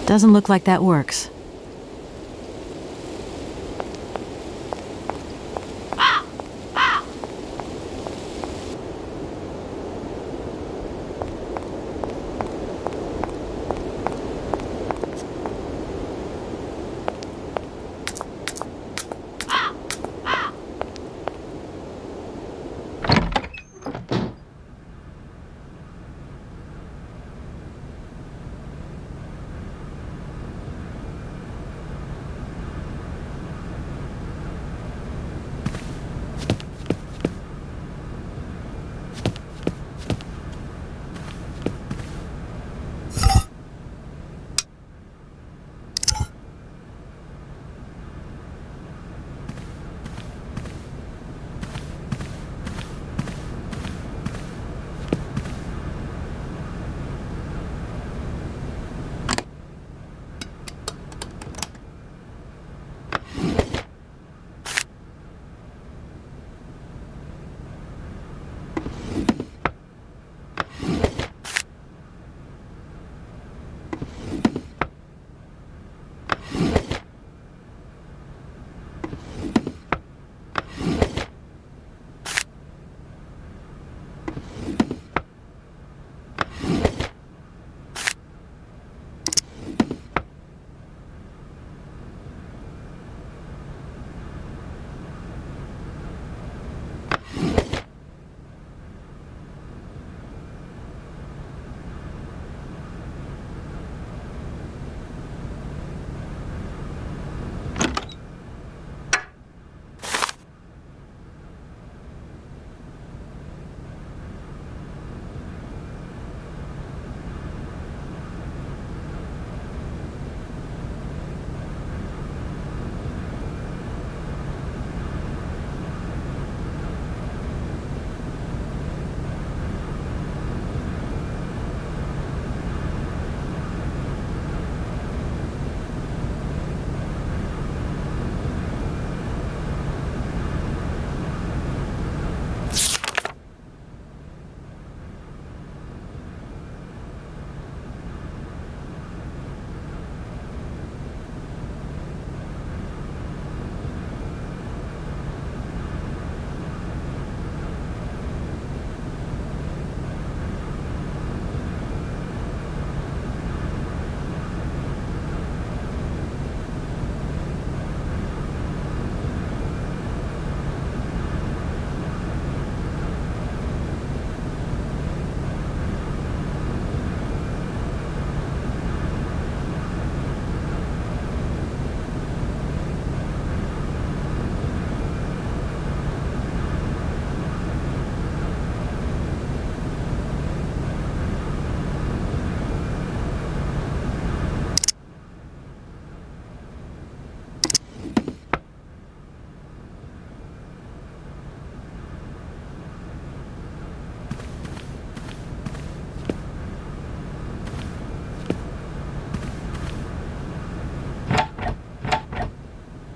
Doesn't look like that works.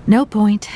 No point.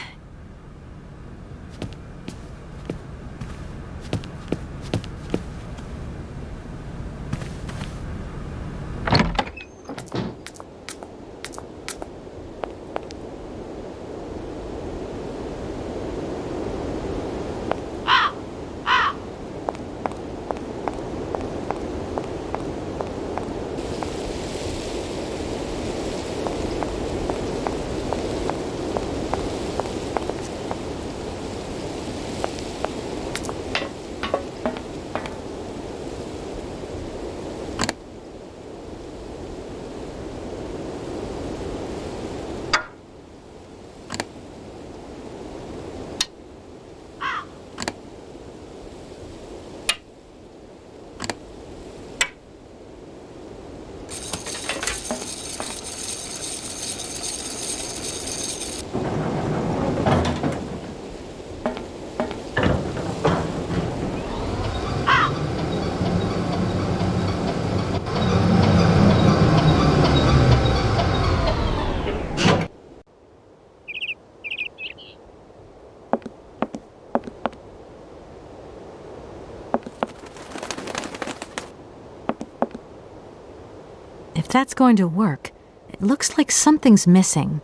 If that's going to work, It looks like something's missing.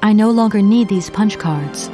I no longer need these punch cards.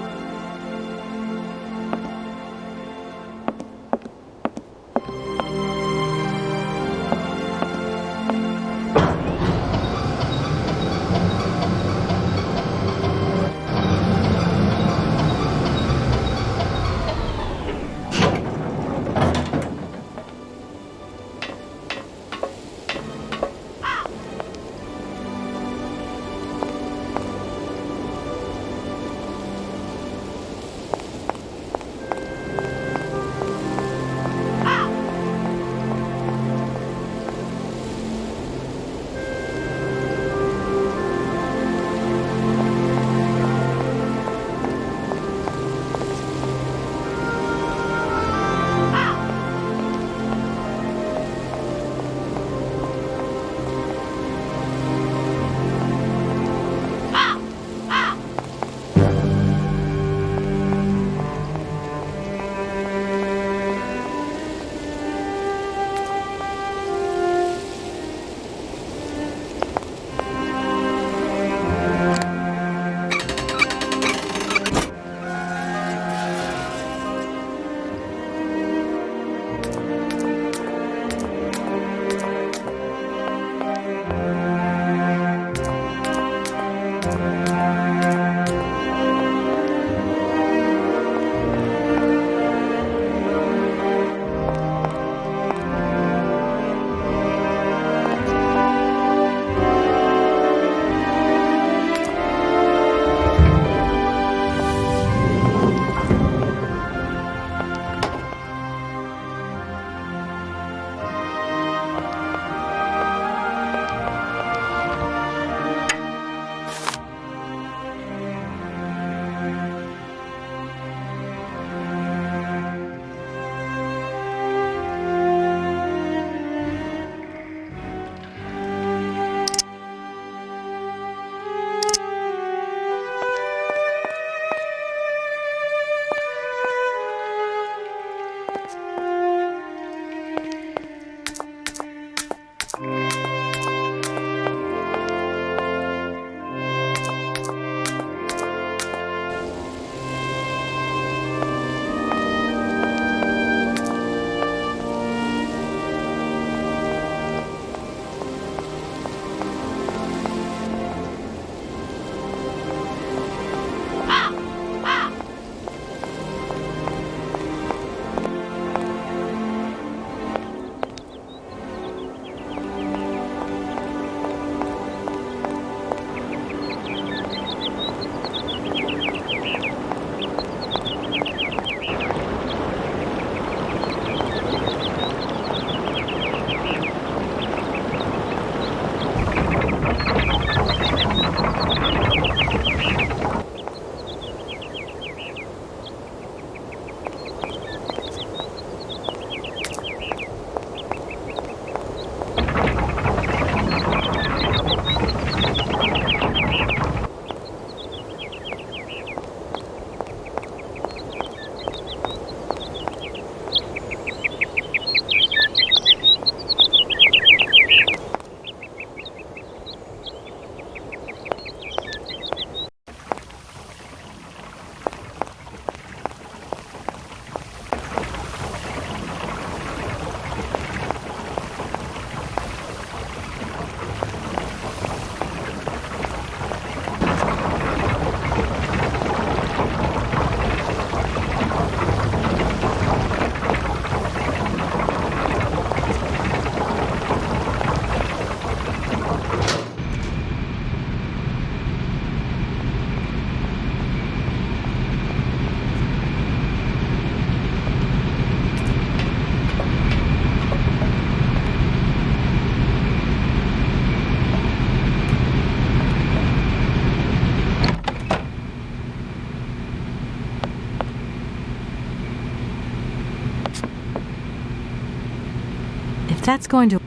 That's going to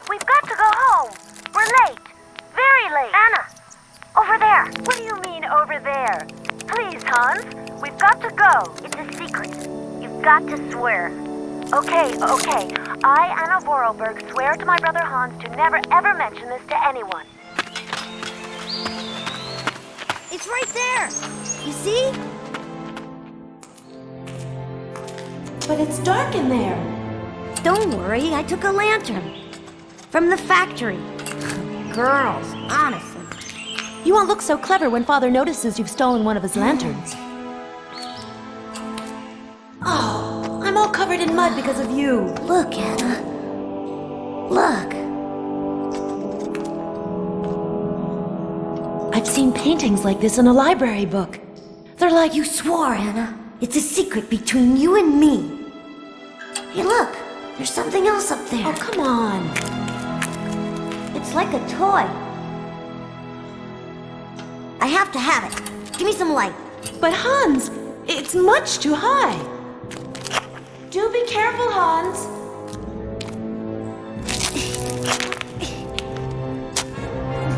we've got to go home. We're late. Very late. Anna, over there. What do you mean, over there? Please, Hans, we've got to go. It's a secret. You've got to swear. Okay. I, Anna Vorarlberg, swear to my brother Hans to never ever mention this to anyone. It's right there! You see? But it's dark in there. Don't worry, I took a lantern. From the factory. Girls, honestly. You won't look so clever when Father notices you've stolen one of his lanterns. Oh, I'm all covered in mud because of you. Look, Anna. Look. I've seen paintings like this in a library book. They're like... You swore, Anna. It's a secret between you and me. Hey, look. There's something else up there. Oh, come on. It's like a toy. I have to have it. Give me some light. But Hans, it's much too high. Do be careful, Hans.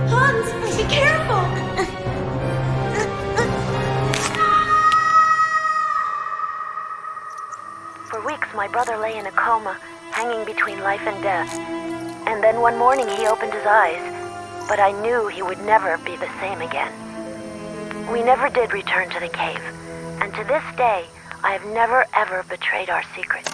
Hans, be careful. For weeks, my brother lay in a coma, hanging between life and death. And then one morning he opened his eyes, but I knew he would never be the same again. We never did return to the cave, and to this day, I have never ever betrayed our secret.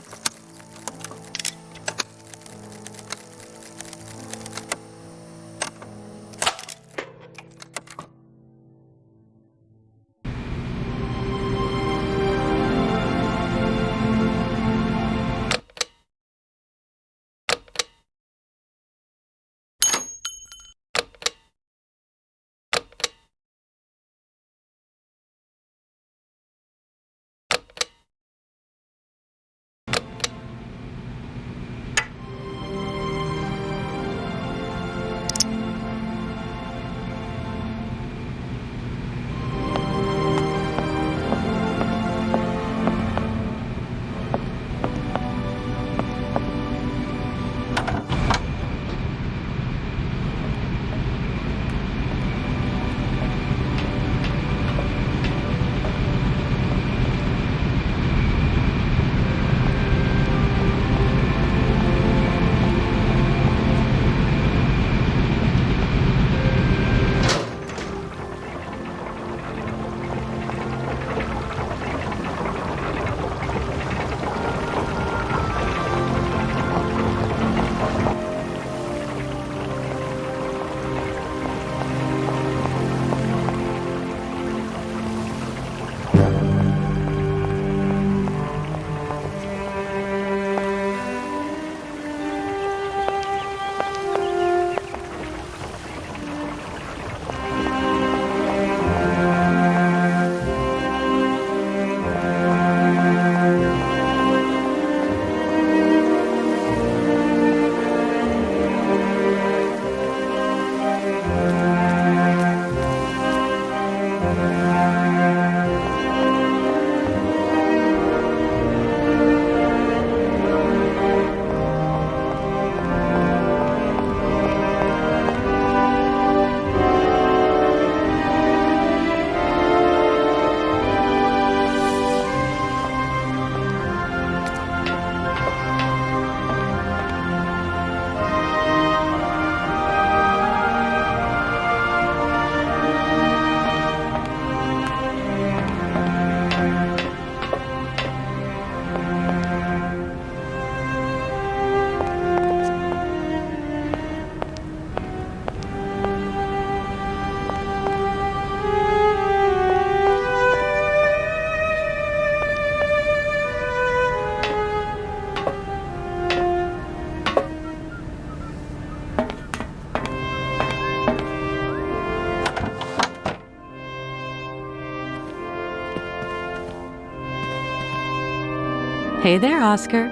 Hey there, Oscar.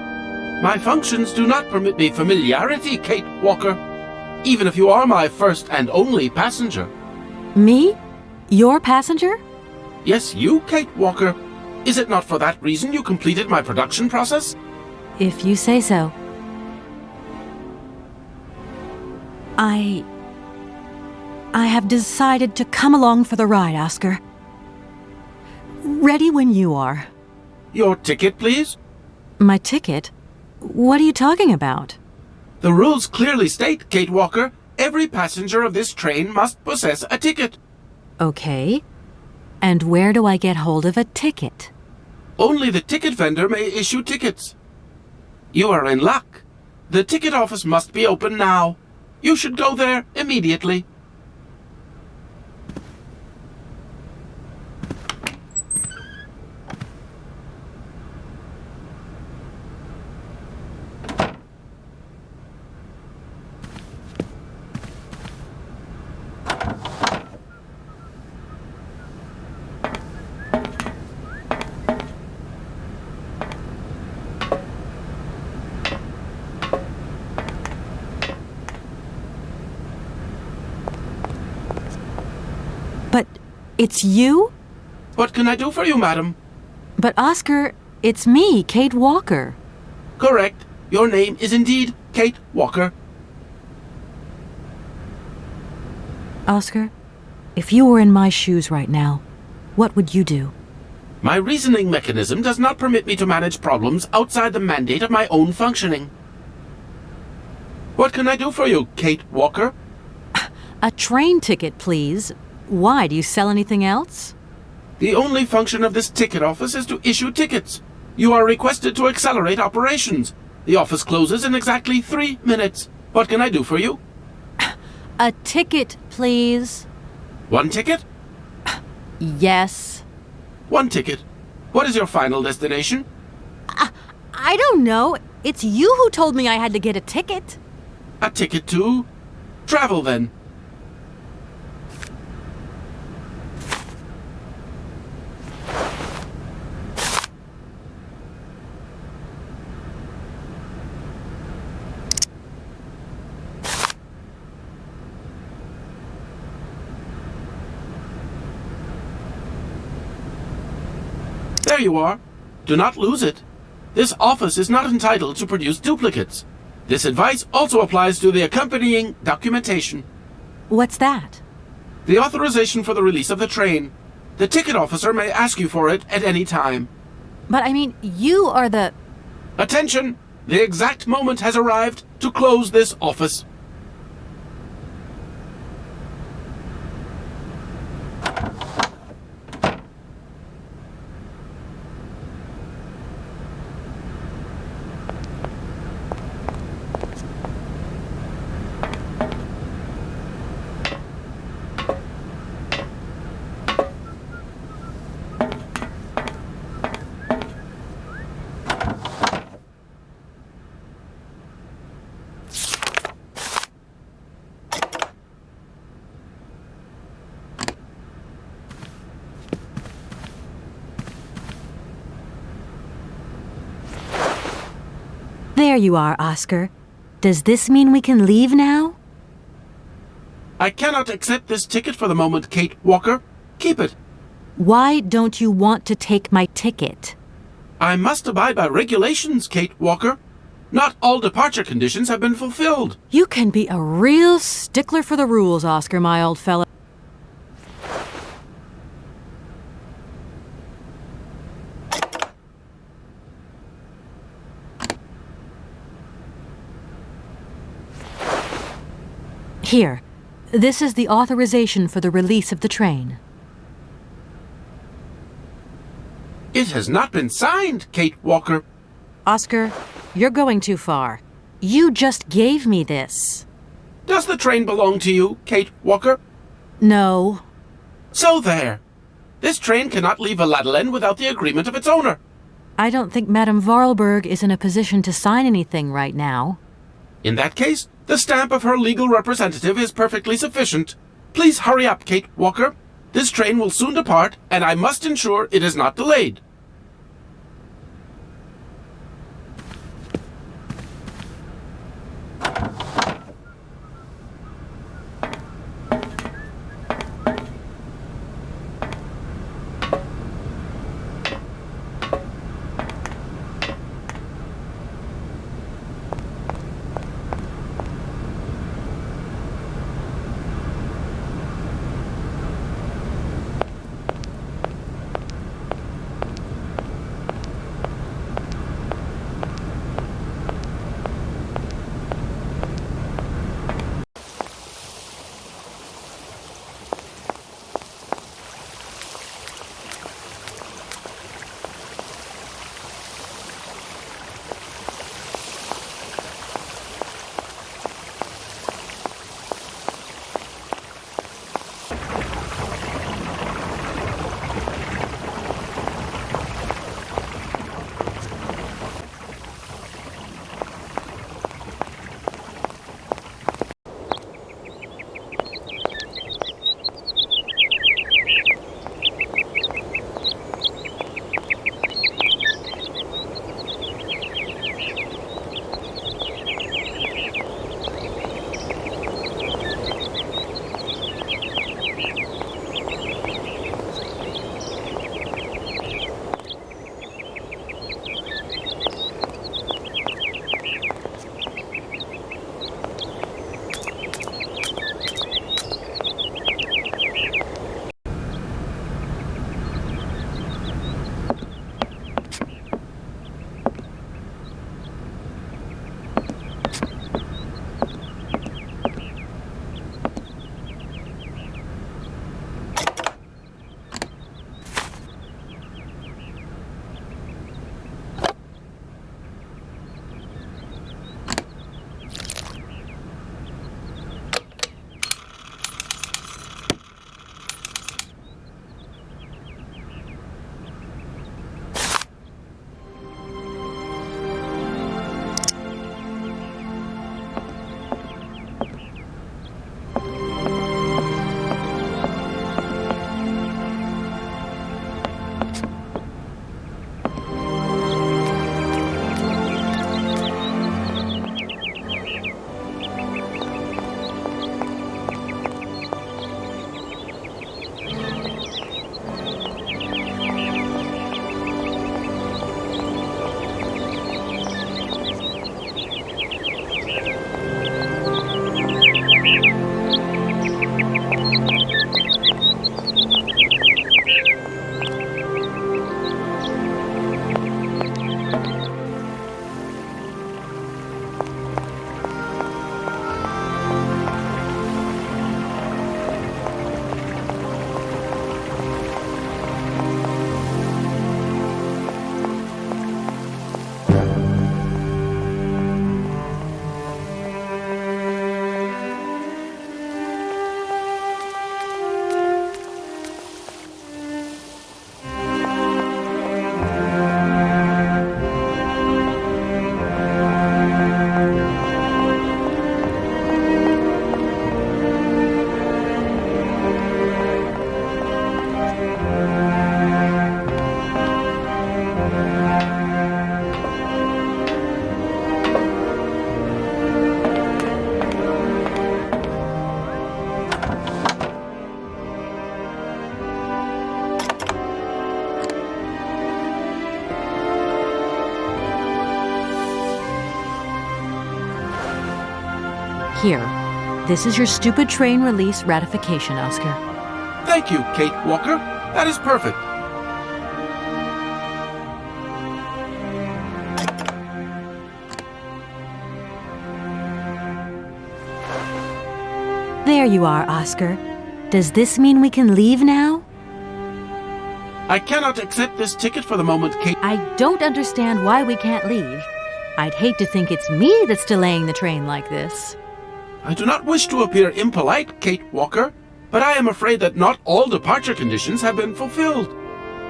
My functions do not permit me familiarity, Kate Walker, even if you are my first and only passenger. Me? Your passenger? Yes, you, Kate Walker. Is it not for that reason you completed my production process? If you say so. I have decided to come along for the ride, Oscar. Ready when you are. Your ticket, please? My ticket? What are you talking about? The rules clearly state, Kate Walker, every passenger of this train must possess a ticket. Okay. And where do I get hold of a ticket? Only the ticket vendor may issue tickets. You are in luck. The ticket office must be open now. You should go there immediately. But it's you? What can I do for you, madam? But Oscar, it's me, Kate Walker. Correct. Your name is indeed Kate Walker. Oscar, if you were in my shoes right now, what would you do? My reasoning mechanism does not permit me to manage problems outside the mandate of my own functioning. What can I do for you, Kate Walker? A train ticket, please. Why, do you sell anything else? The only function of this ticket office is to issue tickets. You are requested to accelerate operations. The office closes in exactly 3 minutes. What can I do for you? A ticket, please. 1 ticket? Yes. 1 ticket. What is your final destination? I don't know. It's you who told me I had to get a ticket. A ticket to travel, then. There you are. Do not lose it. This office is not entitled to produce duplicates. This advice also applies to the accompanying documentation. What's that? The authorization for the release of the train. The ticket officer may ask you for it at any time. But I mean, you are the... Attention! The exact moment has arrived to close this office. There you are, Oscar. Does this mean we can leave now? I cannot accept this ticket for the moment, Kate Walker. Keep it. Why don't you want to take my ticket? I must abide by regulations, Kate Walker. Not all departure conditions have been fulfilled. You can be a real stickler for the rules, Oscar, my old fella. Here, this is the authorization for the release of the train. It has not been signed, Kate Walker. Oscar, you're going too far. You just gave me this. Does the train belong to you, Kate Walker? No. So there. This train cannot leave Aladdin without the agreement of its owner. I don't think Madame Varlberg is in a position to sign anything right now. In that case, the stamp of her legal representative is perfectly sufficient. Please hurry up, Kate Walker. This train will soon depart, and I must ensure it is not delayed. Here, this is your stupid train release ratification, Oscar. Thank you, Kate Walker. That is perfect. There you are, Oscar. Does this mean we can leave now? I cannot accept this ticket for the moment, Kate. I don't understand why we can't leave. I'd hate to think it's me that's delaying the train like this. I do not wish to appear impolite, Kate Walker, but I am afraid that not all departure conditions have been fulfilled.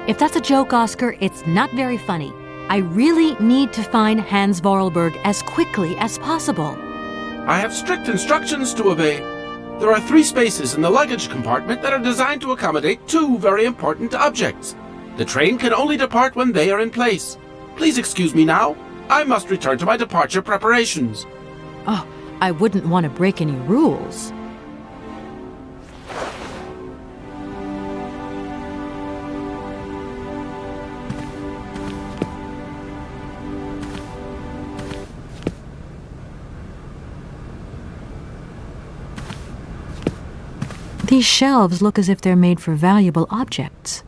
If that's a joke, Oscar, it's not very funny. I really need to find Hans Vorarlberg as quickly as possible. I have strict instructions to obey. There are 3 spaces in the luggage compartment that are designed to accommodate 2 very important objects. The train can only depart when they are in place. Please excuse me now. I must return to my departure preparations. Oh, I wouldn't want to break any rules. These shelves look as if they're made for valuable objects.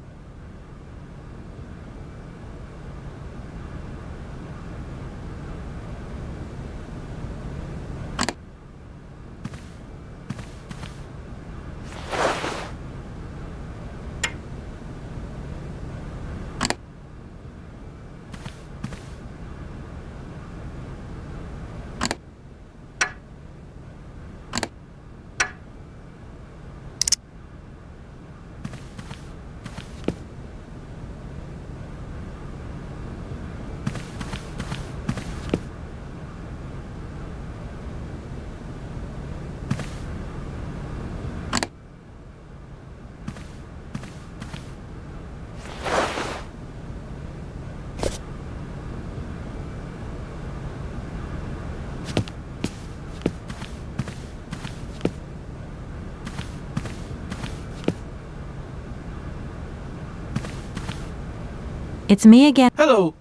It's me again. Hello.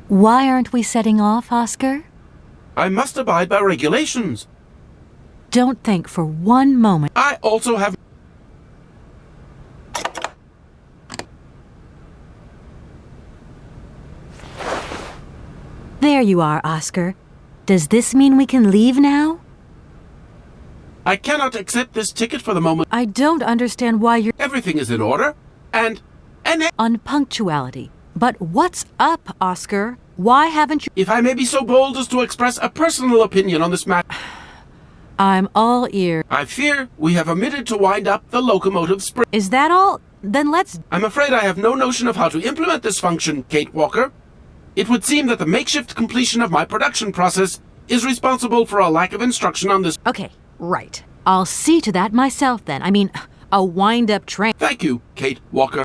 Why aren't we setting off, Oscar? I must abide by regulations. Don't think for one moment. I also have... There you are, Oscar. Does this mean we can leave now? I cannot accept this ticket for the moment. I don't understand why you're Everything is in order, and unpunctuality. But what's up, Oscar? Why haven't you... if I may be so bold as to express a personal opinion on this matter, I'm all ear. I fear we have omitted to wind up the locomotive spring. Is that all? Then let's... I'm afraid I have no notion of how to implement this function, Kate Walker. It would seem that the makeshift completion of my production process is responsible for a lack of instruction on this. Okay, right. I'll see to that myself then. I mean, a wind-up train. Thank you, Kate Walker.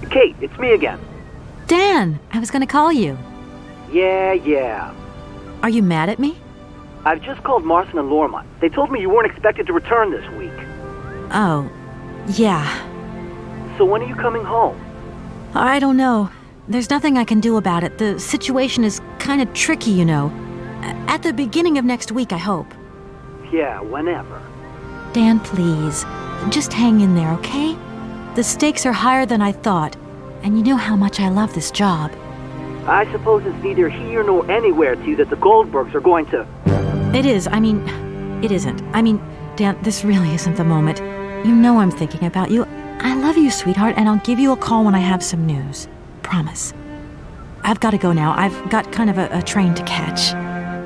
Kate, it's me again. Dan, I was going to call you. Yeah. Are you mad at me? I've just called Marson and Lormont. They told me you weren't expected to return this week. Oh, Yeah. So when are you coming home? I don't know. There's nothing I can do about it. The situation is kind of tricky, you know. At the beginning of next week, I hope. Yeah, whenever. Dan, please. Just hang in there, okay? The stakes are higher than I thought, and you know how much I love this job. I suppose it's neither here nor anywhere to you that the Goldbergs are going to... It is. I mean, it isn't. I mean, Dan, this really isn't the moment. You know I'm thinking about you. I love you, sweetheart, and I'll give you a call when I have some news. Promise. I've got to go now. I've got kind of a train to catch.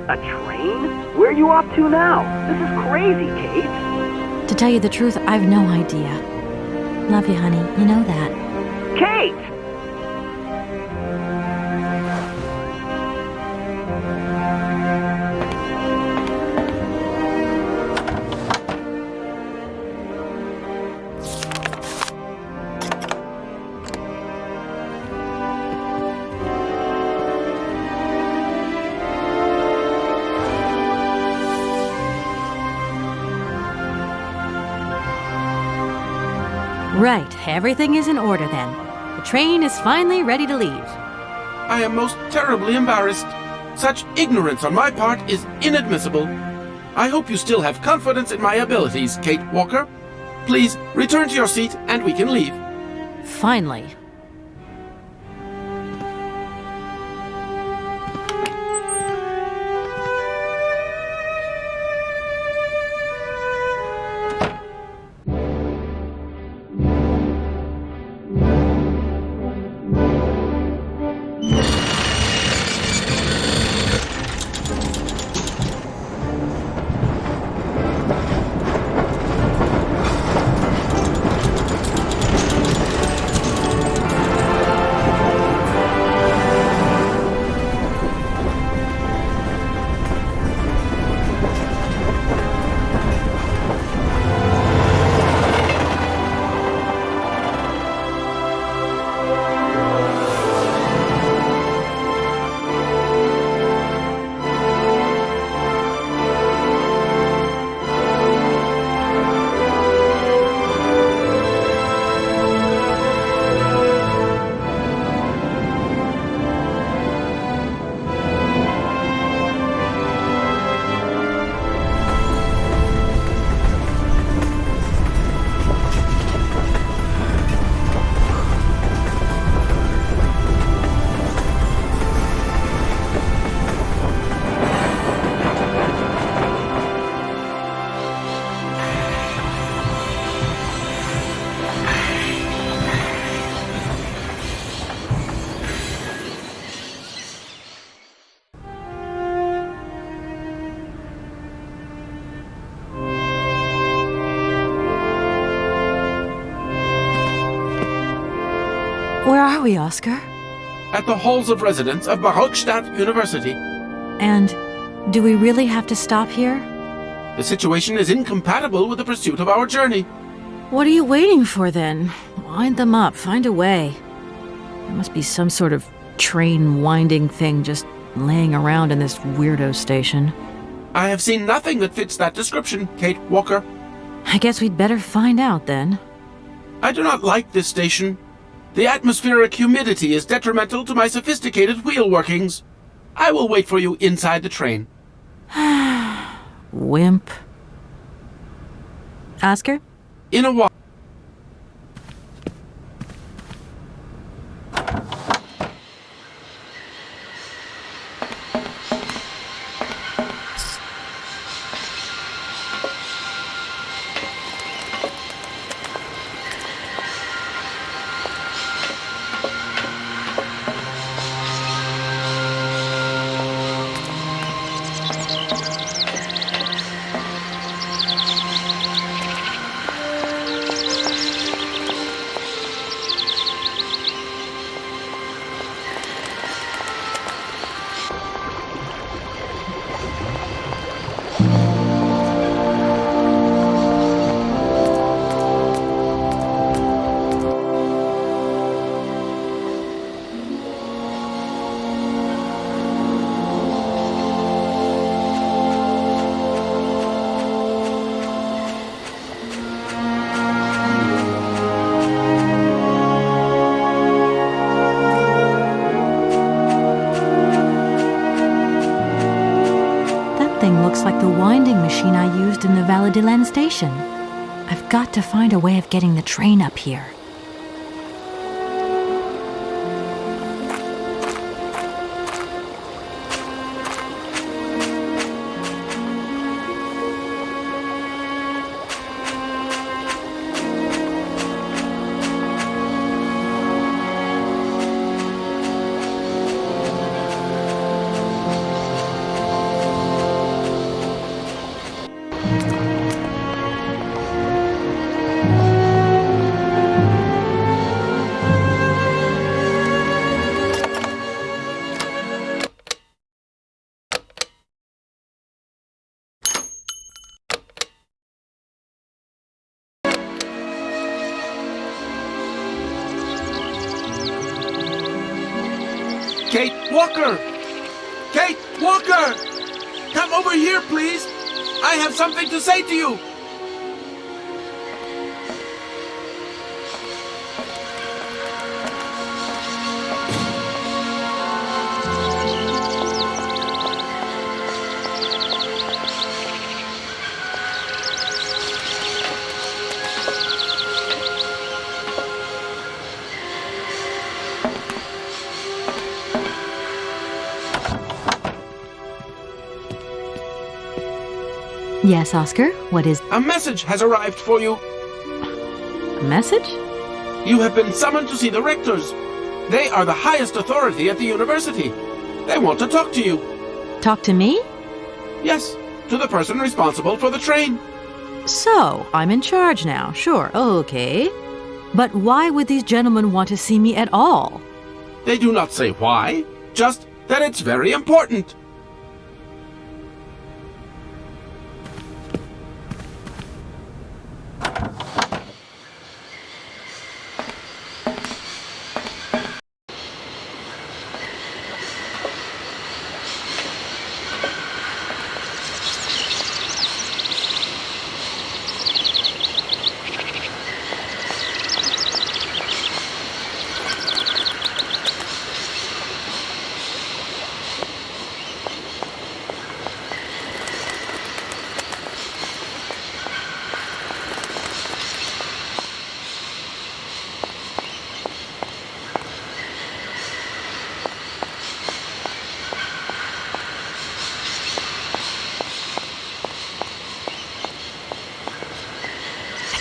A train? Where are you off to now? This is crazy, Kate. To tell you the truth, I've no idea. Love you, honey. You know that. Kate! Right, everything is in order then. The train is finally ready to leave. I am most terribly embarrassed. Such ignorance on my part is inadmissible. I hope you still have confidence in my abilities, Kate Walker. Please return to your seat and we can leave. Finally. Where are we, Oscar? At the halls of residence of Barockstadt University. And do we really have to stop here? The situation is incompatible with the pursuit of our journey. What are you waiting for then? Wind them up, find a way. There must be some sort of train winding thing just laying around in this weirdo station. I have seen nothing that fits that description, Kate Walker. I guess we'd better find out then. I do not like this station. The atmospheric humidity is detrimental to my sophisticated wheel workings. I will wait for you inside the train. Wimp. Oscar? In a while. looks like the winding machine I used in the Valladolid station. I've got to find a way of getting the train up here. Kate Walker! Kate Walker! Come over here, please! I have something to say to you! Yes, Oscar, what is A message has arrived for you. a message? You have been summoned to see the rectors. They are the highest authority at the university. They want to talk to you. Talk to me? Yes, to the person responsible for the train. So, I'm in charge now, sure, okay. But why would these gentlemen want to see me at all? They do not say why, just that it's very important.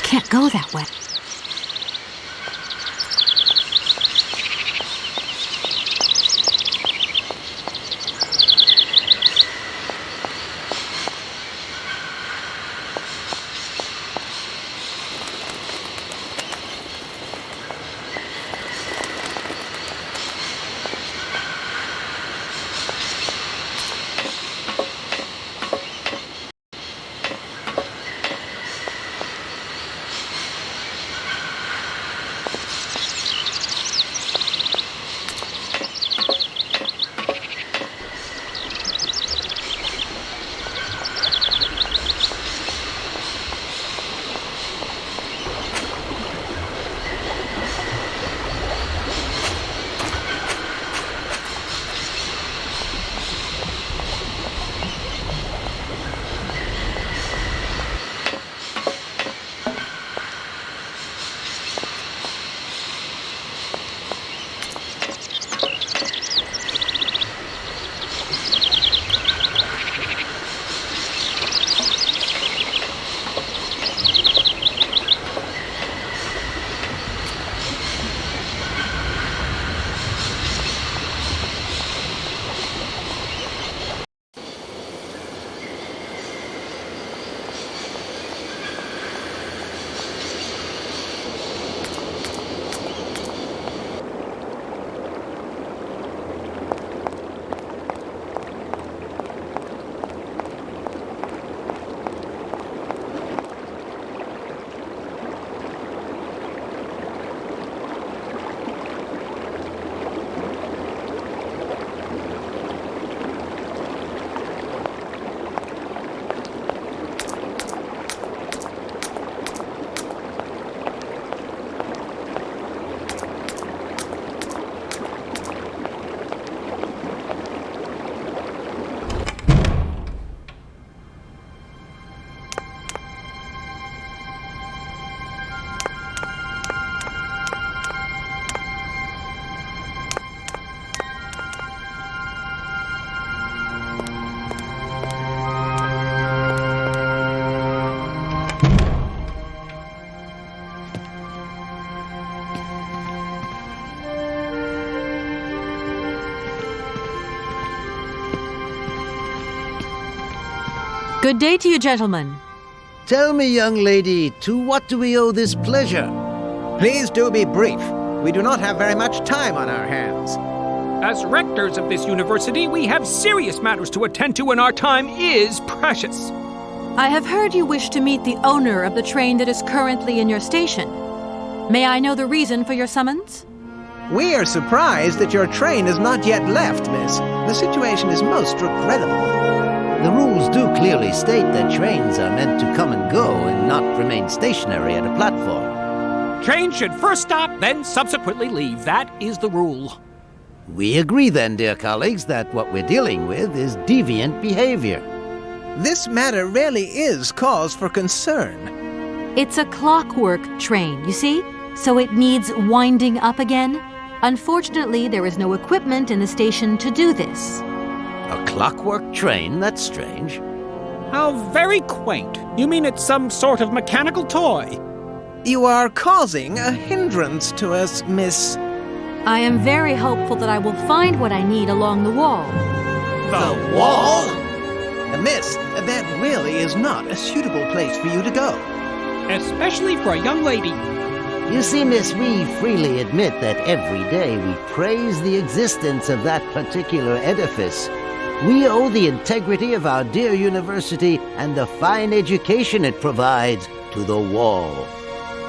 I can't go that way. Good day to you, gentlemen. Tell me, young lady, to what do we owe this pleasure? Please do be brief. We do not have very much time on our hands. As rectors of this university, we have serious matters to attend to, and our time is precious. I have heard you wish to meet the owner of the train that is currently in your station. May I know the reason for your summons? We are surprised that your train has not yet left, miss. The situation is most regrettable. The rules do clearly state that trains are meant to come and go and not remain stationary at a platform. Trains should first stop, then subsequently leave. That is the rule. We agree then, dear colleagues, that what we're dealing with is deviant behavior. This matter really is cause for concern. It's a clockwork train, you see? So it needs winding up again. Unfortunately, there is no equipment in the station to do this. A clockwork train? That's strange. How very quaint. You mean it's some sort of mechanical toy? You are causing a hindrance to us, miss. I am very hopeful that I will find what I need along the wall. The wall? Miss, that really is not a suitable place for you to go. Especially for a young lady. You see, miss, we freely admit that every day we praise the existence of that particular edifice. We owe the integrity of our dear university and the fine education it provides to the wall.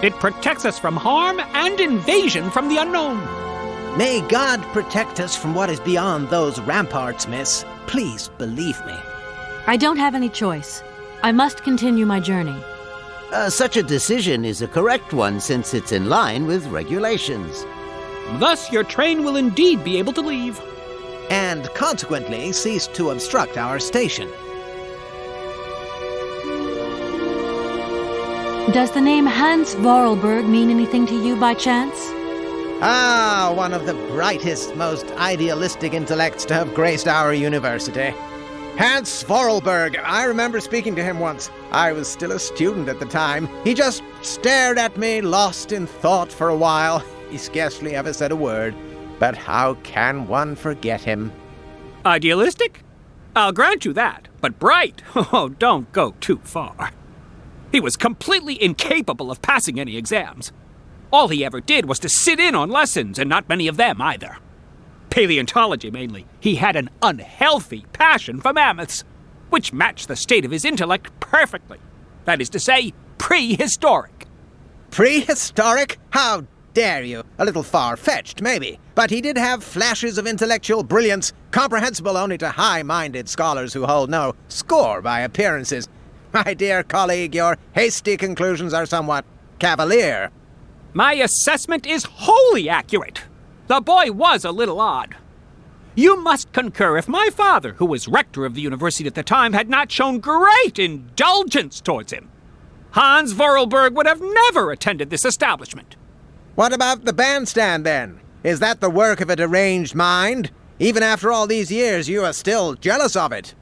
It protects us from harm and invasion from the unknown. May God protect us from what is beyond those ramparts, miss. Please believe me. I don't have any choice. I must continue my journey. Such a decision is a correct one since it's in line with regulations. Thus, your train will indeed be able to leave. And consequently cease to obstruct our station. Does the name Hans Vorarlberg mean anything to you by chance? Ah, one of the brightest, most idealistic intellects to have graced our university. Hans Vorarlberg. I remember speaking to him once. I was still a student at the time. He just stared at me, lost in thought for a while. He scarcely ever said a word. But how can one forget him? Idealistic? I'll grant you that. But bright? Oh, don't go too far. He was completely incapable of passing any exams. All he ever did was to sit in on lessons, and not many of them either. Paleontology, mainly. He had an unhealthy passion for mammoths, which matched the state of his intellect perfectly. That is to say, prehistoric. Prehistoric? How dare you? A little far-fetched, maybe. But he did have flashes of intellectual brilliance, comprehensible only to high-minded scholars who hold no score by appearances. My dear colleague, your hasty conclusions are somewhat cavalier. My assessment is wholly accurate. The boy was a little odd. You must concur if my father, who was rector of the university at the time, had not shown great indulgence towards him. Hans Vorarlberg would have never attended this establishment. What about the bandstand, then? Is that the work of a deranged mind? Even after all these years, you are still jealous of it.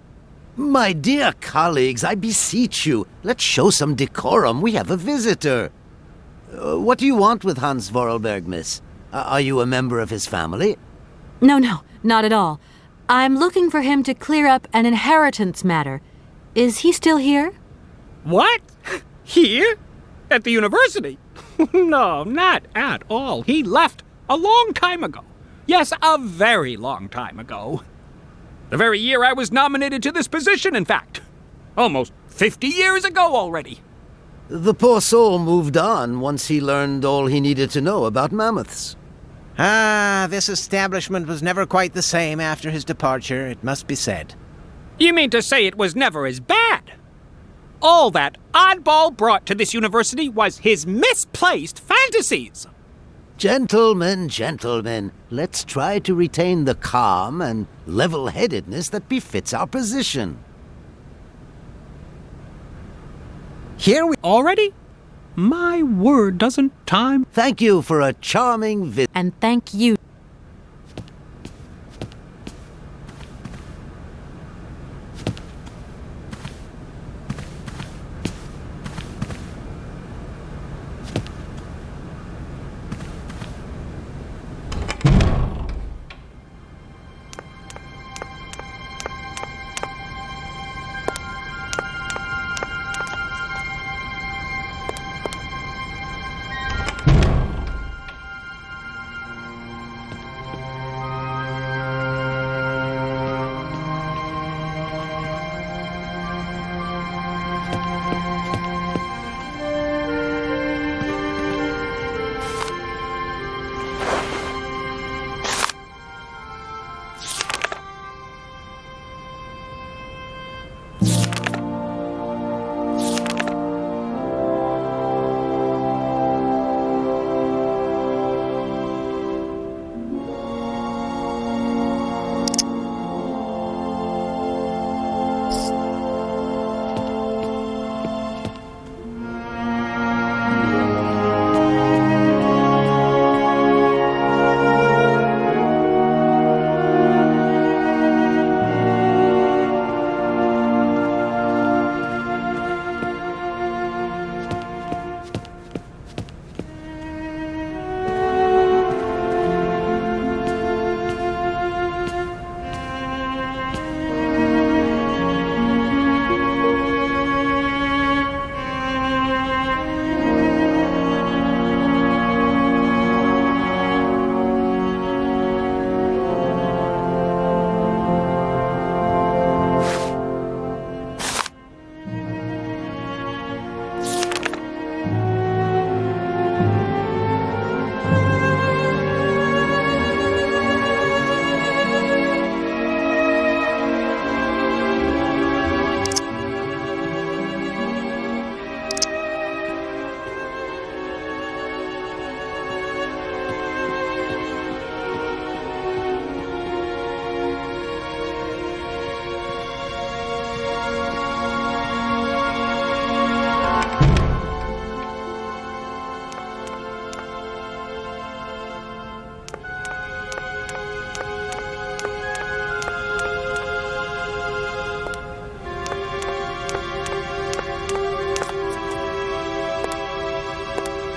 My dear colleagues, I beseech you, let's show some decorum. We have a visitor. What do you want with Hans Vorarlberg, miss? Are you a member of his family? No, not at all. I'm looking for him to clear up an inheritance matter. Is he still here? What? Here? At the university? No, not at all. He left a long time ago. Yes, a very long time ago. The very year I was nominated to this position, in fact. Almost 50 years ago already. The poor soul moved on once he learned all he needed to know about mammoths. Ah, this establishment was never quite the same after his departure, it must be said. You mean to say it was never as bad? All that oddball brought to this university was his misplaced fantasies. Gentlemen, let's try to retain the calm and level-headedness that befits our position. Here we... Already? My word, doesn't time... Thank you for a charming visit. And thank you.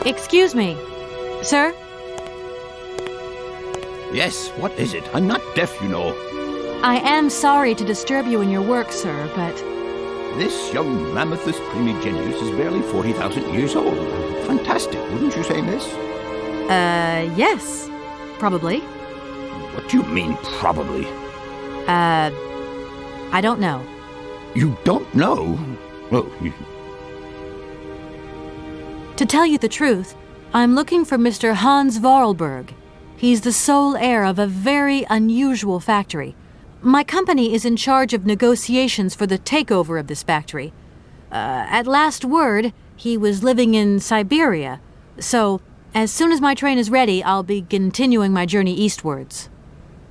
Excuse me. Sir? Yes, what is it? I'm not deaf, you know. I am sorry to disturb you in your work, sir, but... This young Mammothus primigenius is barely 40,000 years old. Fantastic, wouldn't you say, miss? Yes. Probably. What do you mean, probably? I don't know. You don't know? Oh, To tell you the truth, I'm looking for Mr. Hans Vorarlberg. He's the sole heir of a very unusual factory. My company is in charge of negotiations for the takeover of this factory. At last word, he was living in Syberia. So, as soon as my train is ready, I'll be continuing my journey eastwards.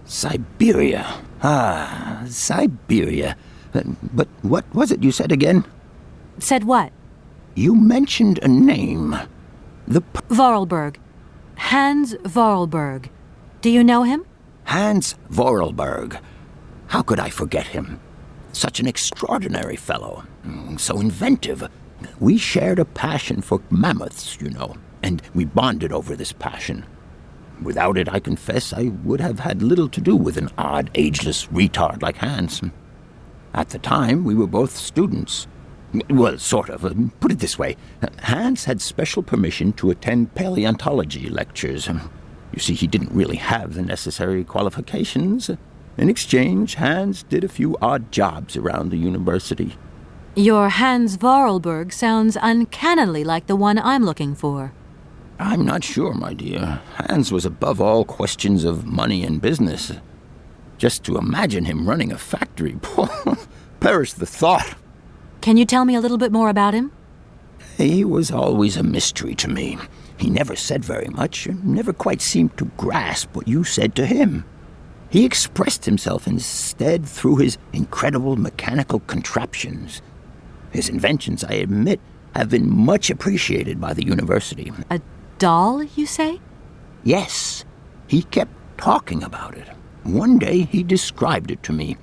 Syberia. Ah, Syberia. But what was it you said again? Said what? You mentioned a name. Vorarlberg. Hans Vorarlberg. Do you know him? Hans Vorarlberg. How could I forget him? Such an extraordinary fellow. So inventive. We shared a passion for mammoths, you know, and we bonded over this passion. Without it, I confess, I would have had little to do with an odd, ageless retard like Hans. At the time, we were both students. Well, sort of. Put it this way. Hans had special permission to attend paleontology lectures. You see, he didn't really have the necessary qualifications. In exchange, Hans did a few odd jobs around the university. Your Hans Vorarlberg sounds uncannily like the one I'm looking for. I'm not sure, my dear. Hans was above all questions of money and business. Just to imagine him running a factory, perish the thought. Can you tell me a little bit more about him? He was always a mystery to me. He never said very much, never quite seemed to grasp what you said to him. He expressed himself instead through his incredible mechanical contraptions. His inventions, I admit, have been much appreciated by the university. A doll, you say? Yes. He kept talking about it. One day he described it to me.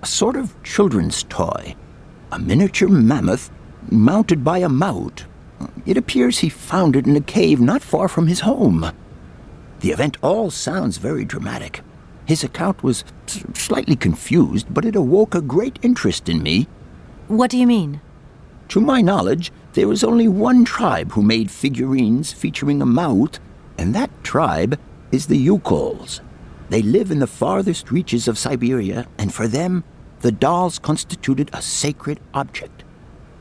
A sort of children's toy. A miniature mammoth mounted by a mount. It appears he found it in a cave not far from his home. The event all sounds very dramatic. His account was slightly confused, but it awoke a great interest in me. What do you mean? To my knowledge, there is only one tribe who made figurines featuring a mouth, and that tribe is the Yukols. They live in the farthest reaches of Syberia, and for them, the dolls constituted a sacred object,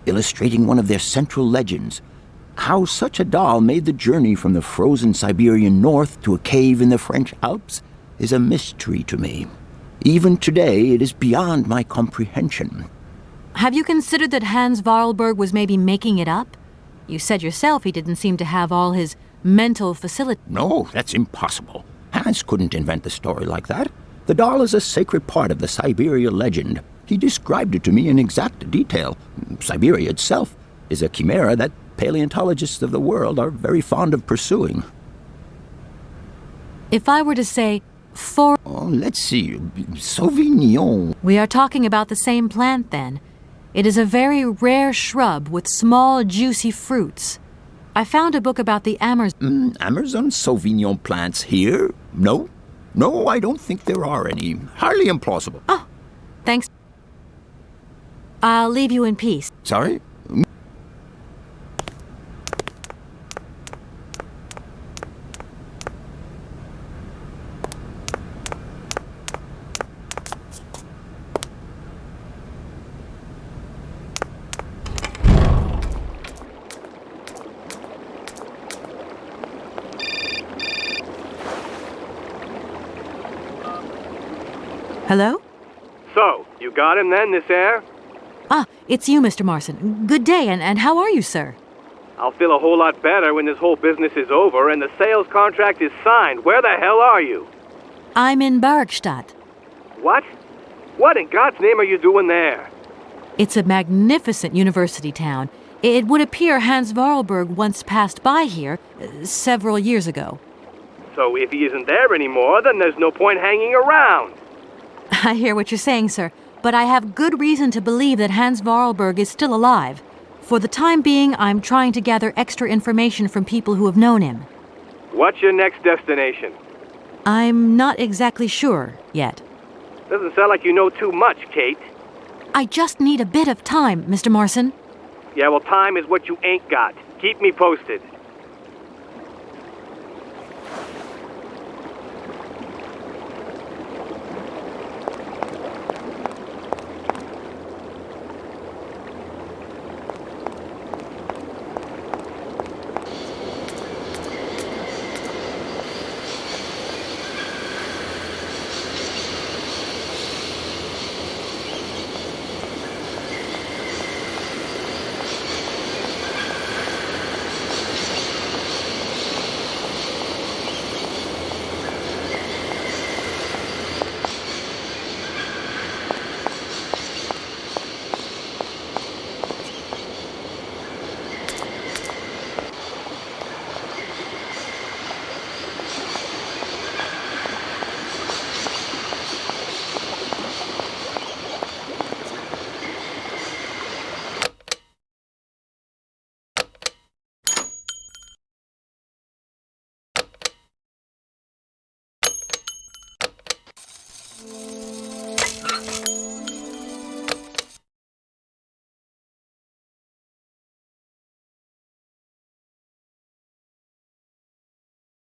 illustrating one of their central legends. How such a doll made the journey from the frozen Siberian north to a cave in the French Alps is a mystery to me. Even today, it is beyond my comprehension. Have you considered that Hans Vorarlberg was maybe making it up? You said yourself he didn't seem to have all his mental facility. No, that's impossible. Hans couldn't invent a story like that. The doll is a sacred part of the Syberia legend. He described it to me in exact detail. Syberia itself is a chimera that paleontologists of the world are very fond of pursuing. If I were to say, let's see, Sauvignon. We are talking about the same plant, then. It is a very rare shrub with small, juicy fruits. I found a book about the Amazon Sauvignon plants here? No, I don't think there are any. Hardly implausible. Oh, thanks. I'll leave you in peace. Sorry? Hello? So, you got him then, this air? Ah, it's you, Mr. Marson. Good day, and how are you, sir? I'll feel a whole lot better when this whole business is over and the sales contract is signed. Where the hell are you? I'm in Bergstadt. What? What in God's name are you doing there? It's a magnificent university town. It would appear Hans Vorarlberg once passed by here several years ago. So if he isn't there anymore, then there's no point hanging around. I hear what you're saying, sir, but I have good reason to believe that Hans Vorarlberg is still alive. For the time being, I'm trying to gather extra information from people who have known him. What's your next destination? I'm not exactly sure yet. Doesn't sound like you know too much, Kate. I just need a bit of time, Mr. Morrison. Yeah, well, time is what you ain't got. Keep me posted.